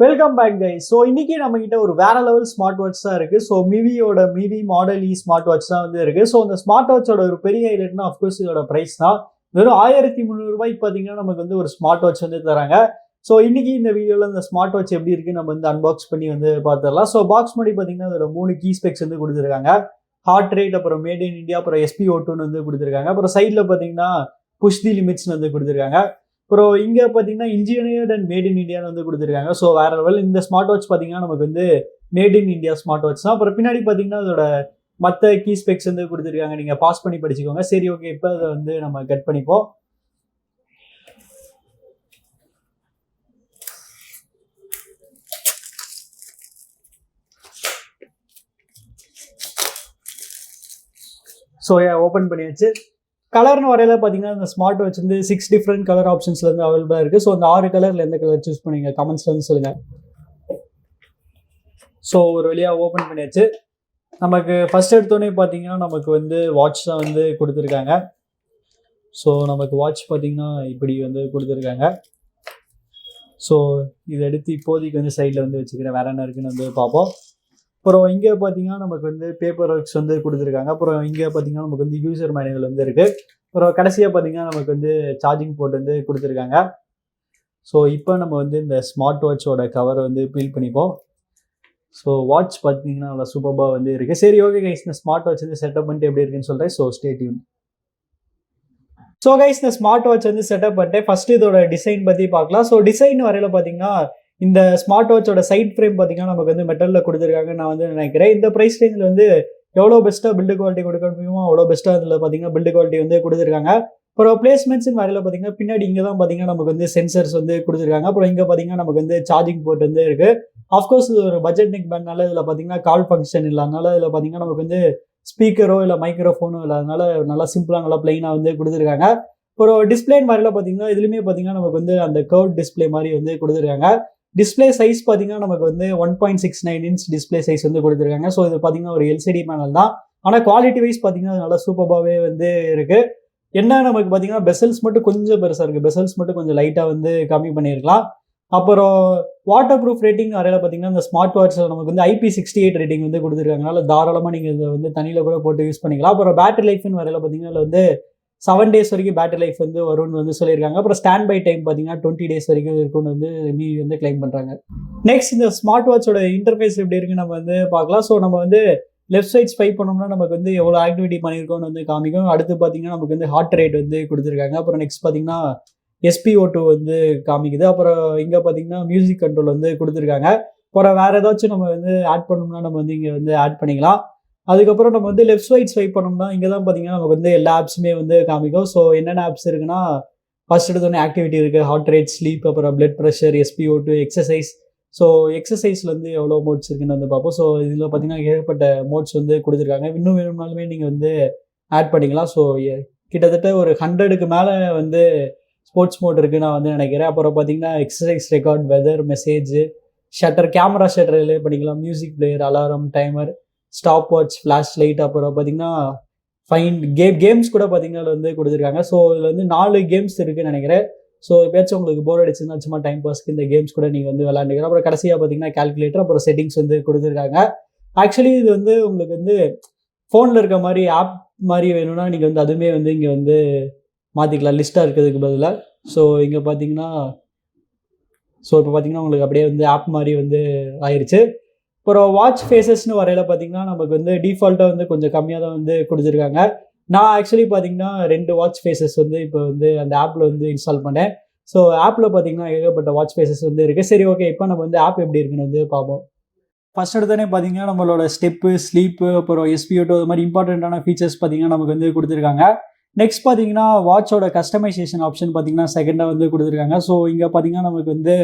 Welcome back guys. So இன்னைக்கு நம்ம கிட்ட ஒரு வேற லெவல் ஸ்மார்ட் வாட்ச் தான் இருக்கு. ஸோ மிவியோட Mivi model E smart watch தான் வந்து இருக்கு. ஸோ இந்த ஸ்மார்ட் வாட்சோட ஒரு பெரிய ஹைலைட்னா அஃப்கோர்ஸ் இதோட பிரைஸ் தான். வெறும் 1300 ரூபாய்க்கு பார்த்தீங்கன்னா நமக்கு வந்து ஒரு ஸ்மார்ட் வாட்ச் வந்து தராங்க. ஸோ இன்னைக்கு இந்த வீடியோவில் இந்த ஸ்மார்ட் வாட்ச் எப்படி இருக்கு நம்ம வந்து அன்பாக்ஸ் பண்ணி வந்து பார்த்துடலாம். ஸோ பாக்ஸ் முன்னாடி பார்த்தீங்கன்னா அதோட 3 கீ ஸ்பெக்ஸ் வந்து கொடுத்துருக்காங்க. ஹார்ட் ரேட், அப்புறம் மேட் இன் இந்தியா, அப்புறம் SpO2 வந்து கொடுத்துருக்காங்க. அப்புறம் சைடில் பார்த்தீங்கன்னா புஷ் தி லிமிட்ஸ் வந்து கொடுத்துருக்காங்க. அப்புறம் இங்கே பார்த்தீங்கன்னா இன்ஜினியர்ட் அண்ட் மேட் இன் இந்தியான்னு வந்து கொடுத்துருக்காங்க. ஸோ வேற லெவல். இந்த ஸ்மார்ட் வாட்ச் பார்த்தீங்கன்னா நமக்கு வந்து made in India smart watch தான். அப்புறம் பின்னாடி பார்த்தீங்கன்னா அதோட மற்ற கீ ஸ்பெக்ஸ் வந்து கொடுத்துருக்காங்க. நீங்கள் பாஸ் பண்ணி படிச்சுக்கோங்க. சரி, ஓகே, இப்போ அதை வந்து நம்ம கட் பண்ணிப்போம். ஸோ ஓப்பன் பண்ணியாச்சு. கலர்னு வரையில பார்த்தீங்கன்னா இந்த ஸ்மார்ட் வாட்ச் வந்து 6 டிஃப்ரெண்ட் கலர் ஆப்ஷன்ஸ்ல இருந்து அவைலபிளாக இருக்குது. ஸோ அந்த 6 கலரில் எந்த கலர் சூஸ் பண்ணீங்க கமெண்ட்ஸ்ல வந்து சொல்லுங்கள். ஸோ ஒரு வழியாக ஓப்பன் பண்ணியாச்சு. நமக்கு ஃபர்ஸ்ட் எடுத்தோடனே பார்த்தீங்கன்னா நமக்கு வந்து வாட்ச் தான் வந்து கொடுத்துருக்காங்க. ஸோ நமக்கு வாட்ச் பார்த்தீங்கன்னா இப்படி வந்து கொடுத்துருக்காங்க. ஸோ இதை எடுத்து இப்போதைக்கு வந்து சைடில் வந்து வச்சுக்கிறேன். வேற என்ன இருக்குன்னு வந்து பார்ப்போம். அப்புறம் இங்கே பார்த்தீங்கன்னா நமக்கு வந்து பேப்பர் ஒர்க்ஸ் வந்து கொடுத்துருக்காங்க. அப்புறம் இங்கே பார்த்தீங்கன்னா நமக்கு வந்து யூசர் மேனுவல் வந்து இருக்குது. அப்புறம் கடைசியாக பார்த்தீங்கன்னா நமக்கு வந்து சார்ஜிங் போர்ட் வந்து கொடுத்துருக்காங்க. ஸோ இப்போ நம்ம வந்து இந்த ஸ்மார்ட் வாட்சோட கவரை வந்து பீல் பண்ணிப்போம். ஸோ வாட்ச் பார்த்தீங்கன்னா நல்லா சூப்பராக வந்து இருக்குது. சரி, ஓகே கைஸ், இந்த ஸ்மார்ட் வாட்ச் வந்து செட்டப் பண்ணிட்டு எப்படி இருக்குன்னு சொல்கிறேன். So stay tune. So guys, இந்த ஸ்மார்ட் வாட்ச் வந்து செட்டப் பண்ணிட்டு ஃபர்ஸ்ட் இதோட டிசைன் பற்றி பார்க்கலாம். ஸோ டிசைன் வரையில் பார்த்தீங்கன்னா இந்த ஸ்மார்ட் வாட்சோட சைட் ஃப்ரேம் பார்த்தீங்கன்னா நமக்கு வந்து மெட்டலில் கொடுத்துருக்காங்க நான் வந்து நினைக்கிறேன். இந்த ப்ரைஸ் ரேஞ்சில் வந்து எவ்வளோ பெஸ்ட்டாக பில்டு குவாலிட்டி கொடுக்க முடியுமோ அவ்வளோ பெஸ்ட்டாக அதில் பார்த்தீங்கன்னா பில்டு குவாலிட்டி வந்து கொடுத்துருக்காங்க. அப்புறம் பிளேஸ்மெண்ட்ஸ் வரையில் பார்த்தீங்கன்னா பின்னாடி இங்கே தான் பார்த்தீங்கன்னா நமக்கு வந்து சென்சர்ஸ் வந்து கொடுத்துருக்காங்க. அப்புறம் இங்கே பார்த்தீங்கன்னா நமக்கு வந்து சார்ஜிங் போர்ட் வந்து இருக்குது. ஆஃப்கோர்ஸ் இது ஒரு பட்ஜெட் நெக் பேண்ட்னால இதில் பார்த்தீங்கன்னா கால் ஃபங்க்ஷன் இல்லாதனால இதில் பார்த்தீங்கன்னா நமக்கு வந்து ஸ்பீக்கரோ இல்லை மைக்ரோஃபோனோ இல்லாதனால நல்லா சிம்பிளாக நல்லா பிளைனாக வந்து கொடுத்துருக்காங்க. அப்புறம் டிஸ்பிளேன்னு வரையில் பார்த்தீங்கன்னா இதுலையுமே பார்த்தீங்கன்னா நமக்கு வந்து அந்த கர்வ் டிஸ்பிளே மாதிரி வந்து கொடுத்துருக்காங்க. டிஸ்பிளே சைஸ் பார்த்தீங்கன்னா நமக்கு வந்து 1.69 இன்ச் டிஸ்பிளே சைஸ் வந்து கொடுத்துருக்காங்க. ஸோ இது பார்த்தீங்கன்னா ஒரு LCD பேனல் தான். ஆனால் குவாலிட்டி வைஸ் பார்த்தீங்கன்னா நல்லா சூப்பராகவே வந்து இருக்குது. என்ன நமக்கு பார்த்தீங்கன்னா பெசல்ஸ் மட்டும் கொஞ்சம் பெருசாக இருக்குது. பெசல்ஸ் மட்டும் கொஞ்சம் லைட்டாக வந்து கம்மி பண்ணியிருக்கலாம். அப்புறம் வாட்டர் ப்ரூஃப் ரேட்டிங் வரையில் பார்த்தீங்கன்னா இந்த ஸ்மார்ட் வாட்சில் நமக்கு வந்து IP68 ரேட்டிங் வந்து கொடுத்துருக்காங்கனால தாராளமாக நீங்கள் இதை வந்து தண்ணியில் கூட போட்டு யூஸ் பண்ணிக்கலாம். அப்புறம் பேட்டரி லைஃப்னு வரையில் பார்த்தீங்கன்னா அதில் வந்து 7 டேஸ் வரைக்கும் பேட்டரி லைஃப் வந்து வரும்னு வந்து சொல்லியிருக்காங்க. அப்புறம் ஸ்டாண்ட் பை டைம் பார்த்தீங்கன்னா 20 டேஸ் வரைக்கும் இருக்கும்னு வந்து மிவி வந்து கிளைம் பண்ணுறாங்க. நெக்ஸ்ட் இந்த ஸ்மார்ட் வாட்சோட இன்டர்ஃபேஸ் எப்படி இருக்குன்னு நம்ம வந்து பார்க்கலாம். ஸோ நம்ம வந்து லெஃப்ட் சைட் ஸ்வைப் பண்ணோம்னா நமக்கு வந்து எவ்வளோ ஆக்டிவிட்டி பண்ணியிருக்கோம்னு வந்து காமிக்கும். அடுத்து பார்த்தீங்கன்னா நமக்கு வந்து ஹார்ட் ரேட் வந்து கொடுத்துருக்காங்க. அப்புறம் நெக்ஸ்ட் பார்த்தீங்கன்னா SpO2 வந்து காமிக்குது. அப்புறம் இங்கே பார்த்தீங்கன்னா மியூசிக் கண்ட்ரோல் வந்து கொடுத்துருக்காங்க. அப்புறம் வேறு ஏதாச்சும் நம்ம வந்து ஆட் பண்ணோம்னா நம்ம வந்து இங்கே வந்து ஆட் பண்ணிக்கலாம். அதுக்கப்புறம் நம்ம வந்து லெஃப்ட் சைட் ஸ்வைப் பண்ணோம்னா இங்கே தான் பார்த்தீங்கன்னா நமக்கு வந்து எல்லா ஆப்ஸுமே வந்து காமிக்கும். ஸோ என்னென்ன ஆப்ஸ் இருக்குன்னா ஃபர்ஸ்ட் எடுத்தோடனே ஆக்டிவிட்டி இருக்குது, ஹார்ட் ரேட், ஸ்லீப், அப்புறம் blood pressure, SpO2, exercise. So எக்ஸசைஸில் வந்து எவ்வளோ மோட்ஸ் இருக்குன்னு வந்து பார்ப்போம். ஸோ இதில் பார்த்தீங்கன்னா ஏகப்பட்ட மோட்ஸ் வந்து கொடுத்துருக்காங்க. இன்னும் வேணும்னாலுமே நீங்கள் வந்து ஆட் பண்ணிக்கலாம். ஸோ கிட்டத்தட்ட ஒரு 100க்கு மேலே வந்து ஸ்போர்ட்ஸ் மோட் இருக்குன்னு நான் வந்து நினைக்கிறேன். அப்புறம் பார்த்தீங்கன்னா exercise record, weather, message, shutter, camera shutter relay பண்ணிக்கலாம், music player, alarm, timer, stop watch, flash light, அப்புறம் பார்த்தீங்கன்னா கேம்ஸ் கூட பார்த்தீங்கன்னா அதில் வந்து கொடுத்துருக்காங்க. ஸோ இதில் வந்து 4 கேம்ஸ் இருக்குன்னு நினைக்கிறேன். ஸோ எப்பயாச்சும் உங்களுக்கு போர் அடிச்சுன்னா சும்மா டைம் பாஸ்க்கு இந்த கேம்ஸ் கூட நீங்கள் வந்து விளாண்டுக்கலாம். அப்புறம் கடைசியாக பார்த்தீங்கன்னா கால்குலேட்டர், அப்புறம் செட்டிங்ஸ் வந்து கொடுத்துருக்காங்க. ஆக்சுவலி இது வந்து உங்களுக்கு வந்து ஃபோனில் இருக்க மாதிரி ஆப் மாதிரி வேணும்னா நீங்கள் வந்து அதுவுமே வந்து இங்கே வந்து மாற்றிக்கலாம் லிஸ்ட்டாக இருக்கிறதுக்கு பதிலாக. ஸோ இங்கே பார்த்தீங்கன்னா இப்போ பார்த்தீங்கன்னா உங்களுக்கு அப்படியே வந்து ஆப் மாதிரி வந்து ஆயிடுச்சு. அப்புறம் வாட்ச் ஃபேஸஸ்னு வரையில் பார்த்தீங்கன்னா நமக்கு வந்து டிஃபால்ட்டாக வந்து கொஞ்சம் கம்மியாக தான் வந்து கொடுத்துருக்காங்க. நான் ஆக்சுவலி பார்த்தீங்கன்னா 2 வாட்ச் ஃபேஸஸ் வந்து இப்போ வந்து அந்த ஆப்பில் வந்து இன்ஸ்டால் பண்ணேன். ஸோ ஆப்பில் பார்த்தீங்கன்னா ஏகப்பட்ட வாட்ச் ஃபேஸஸ் வந்து இருக்குது. சரி, ஓகே, இப்போ நம்ம வந்து ஆப் எப்படி இருக்குன்னு வந்து பார்ப்போம். ஃபர்ஸ்ட் எடுத்தோடனே பார்த்தீங்கன்னா நம்மளோட ஸ்டெப்பு, ஸ்லீப்பு, அப்புறம் SpO2 அது மாதிரி இம்பார்ட்டண்ட்டான ஃபீச்சர்ஸ் பார்த்தீங்கன்னா நமக்கு வந்து கொடுத்துருக்காங்க. நெக்ஸ்ட் பார்த்தீங்கன்னா வாட்சோட கஸ்டமைசேஷன் ஆப்ஷன் பார்த்தீங்கன்னா செகண்டாக வந்து கொடுத்துருக்காங்க. ஸோ இங்கே பார்த்தீங்கன்னா நமக்கு வந்து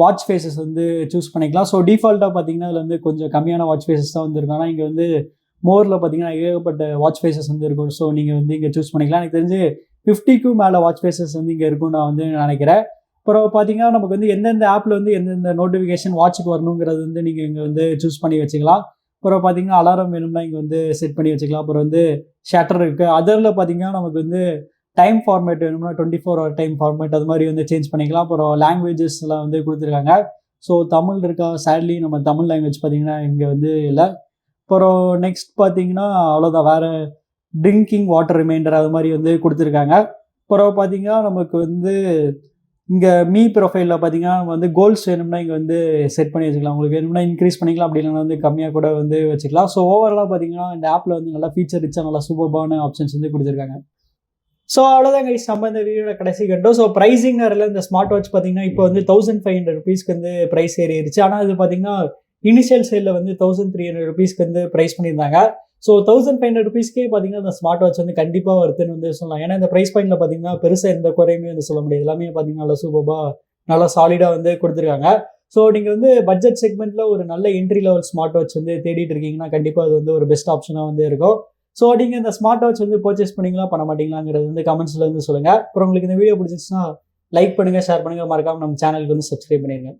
வாட்ச் ஃபேஸஸ் வந்து சூஸ் பண்ணிக்கலாம். ஸோ டிஃபால்ட்டாக பார்த்தீங்கன்னா அதில் வந்து கொஞ்சம் கம்மியான வாட்ச் ஃபேஸஸ் தான் வந்து இருக்கும். ஆனால் இங்கே வந்து மோரில் பார்த்தீங்கன்னா ஏகப்பட்ட வாட்ச் ஃபேஸஸ் வந்து இருக்கும். ஸோ நீங்கள் வந்து இங்கே சூஸ் பண்ணிக்கலாம். எனக்கு தெரிஞ்சு 50க்கு மேலே வாட்ச் ஃபேஸஸ் வந்து இங்கே இருக்கும்னு நான் வந்து நினைக்கிறேன். அப்புறம் பார்த்தீங்கன்னா நமக்கு வந்து எந்தெந்த ஆப்பில் வந்து எந்தெந்த நோட்டிஃபிகேஷன் வாட்சுக்கு வரணுங்கிறது வந்து நீங்கள் இங்கே வந்து சூஸ் பண்ணி வச்சுக்கலாம். அப்புறம் பார்த்தீங்கன்னா அலாரம் வேணும்னா இங்கே வந்து செட் பண்ணி வச்சுக்கலாம். அப்புறம் வந்து ஷட்டர் இருக்குது. அதரில் பார்த்தீங்கன்னா நமக்கு வந்து டைம் ஃபார்மேட் வேணும்னா 24 hour டைம் ஃபார்மேட் அது மாதிரி வந்து சேஞ்ச் பண்ணிக்கலாம். அப்புறம் லாங்குவேஜஸ்லாம் வந்து கொடுத்துருக்காங்க. ஸோ தமிழ் இருக்கா, சேட்லி நம்ம தமிழ் லாங்குவேஜ் பார்த்தீங்கன்னா இங்கே வந்து இல்லை. அப்புறம் நெக்ஸ்ட் பார்த்தீங்கன்னா அவ்வளோதான், வேறு ட்ரிங்கிங் வாட்டர் ரிமைண்டர் அது மாதிரி வந்து கொடுத்துருக்காங்க. அப்புறம் பார்த்தீங்கன்னா நமக்கு வந்து இங்கே மீ ப்ரொஃபைலில் பார்த்தீங்கன்னா நம்ம வந்து கோல்ஸ் வேணும்னா இங்கே வந்து செட் பண்ணி வச்சுக்கலாம். உங்களுக்கு வேணும்னா இன்க்ரீஸ் பண்ணிக்கலாம், அப்படி இல்லைனா வந்து கம்மியாக கூட வந்து வச்சுக்கலாம். ஸோ ஓவராலாக பார்த்தீங்கன்னா இந்த ஆப்பில் வந்து நல்லா ஃபீச்சர் ரிச்சாக நல்லா சூப்பர்பான ஆப்ஷன்ஸ் வந்து கொடுத்துருக்காங்க. ஸோ அவ்வளோதான் கைஸ், நம்ம இந்த வீடியோட கடைசி கண்டோம். ஸோ ப்ரைஸிங் நேரில் இந்த ஸ்மார்ட் வாட்ச் பார்த்தீங்கன்னா இப்போ வந்து 1500 rupeesக்கு வந்து ப்ரைஸ் ஏறிடுச்சு. ஆனால் இது பார்த்தீங்கன்னா இனிஷியல் சேலில் வந்து 1300 rupeesக்கு வந்து ப்ரைஸ் பண்ணியிருந்தாங்க. ஸோ 1500 rupeesக்கே பார்த்தீங்கன்னா இந்த ஸ்மார்ட் வாட்ச் வந்து கண்டிப்பாக வருதுன்னு வந்து சொல்லலாம். ஏன்னா இந்த ப்ரைஸ் பாயிண்டில் பார்த்தீங்கன்னா பெருசாக எந்த குறையுமே வந்து சொல்ல முடியாது. எல்லாமே பார்த்தீங்கன்னா நல்லா சூப்பராக நல்லா சாலிடாக வந்து கொடுத்துருக்காங்க. ஸோ நீங்கள் வந்து பட்ஜெட் செக்மெண்ட்டில் ஒரு நல்ல என்ட்ரி லெவல் ஸ்மார்ட் வாட்ச் வந்து தேடிட்டு இருக்கீங்கன்னா கண்டிப்பாக அது வந்து ஒரு பெஸ்ட் ஆப்ஷனாக வந்து இருக்கும். ஸோ நீங்கள் இந்த ஸ்மார்ட் வாட்ச் வந்து பர்ச்சேஸ் பண்ணிங்களா பண்ண மாட்டீங்களாங்கிறது வந்து கமெண்ட்ஸில் வந்து சொல்லுங்கள். அப்புறம் உங்களுக்கு இந்த வீடியோ பிடிச்சிச்சுன்னா லைக் பண்ணுங்கள், ஷேர் பண்ணுங்கள், மறக்காமல் நம்ம சேனலுக்கு வந்து சப்ஸ்கிரைப் பண்ணிடுங்க.